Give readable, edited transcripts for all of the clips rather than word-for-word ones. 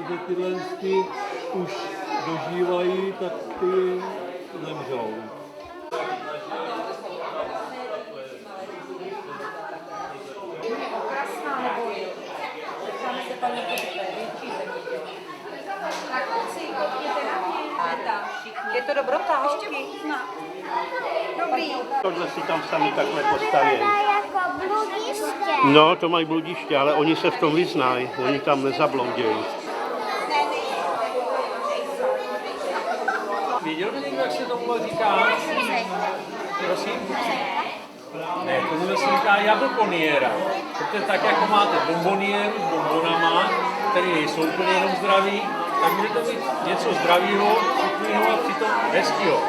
že tyhle už dožívají, tak ty zemřou. Je to dobrota, hošky? Dobrý. Tohle si tam sami takhle postaví. Jako bludiště. No, to mají bludiště, ale oni se v tom vyznají. Oni tam nezabloudějí. Viděl jsi někdo, jak se tomu říká? Prosím? Ne, tomu se říká jablkoniéra. Protože tak, jako máte bomboniéru s bombonama, které nejsou úplně jenom zdraví, tak můžete mít něco zdravého, chutného a přitom hezkého.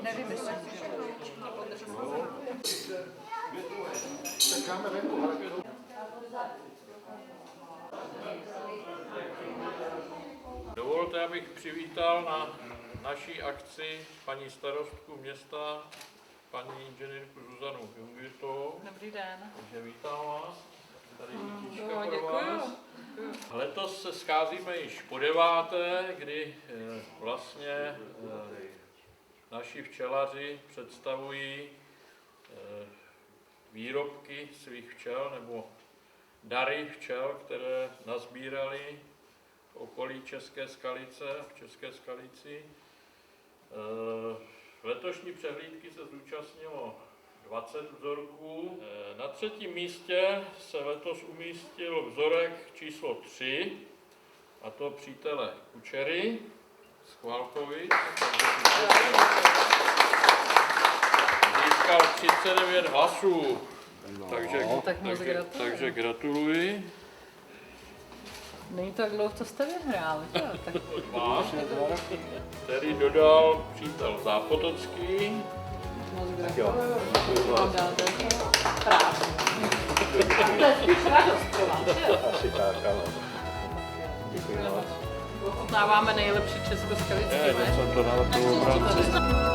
Nevím, jestli Dovolte, abych přivítal na naší akci paní starostku města, paní inženýrku Zuzanu Jungwirthovou. Dobrý den. Takže vítám vás. Tady kytička pro vás. Letos se scházíme již po 9., kdy vlastně naši včelaři představují výrobky svých včel nebo dary včel, které nazbírali v okolí České Skalice, v České Skalici. Letošní přehlídky se zúčastnilo 20 vzorků. Na 3. místě se letos umístil vzorek číslo 3, a to přítele Kučery z Chválkovic. Získal 39 hlasů, takže gratuluji. Není to tak dlouho, co jste vyhráli, tak Který dodal přítel Zápotocký. moc gratuluju. Vám dáte práci. To je spíš radost pro vás, jo? Asi tak, ale. Ochutnáváme nejlepší českoskalický, ne? Jsem to na to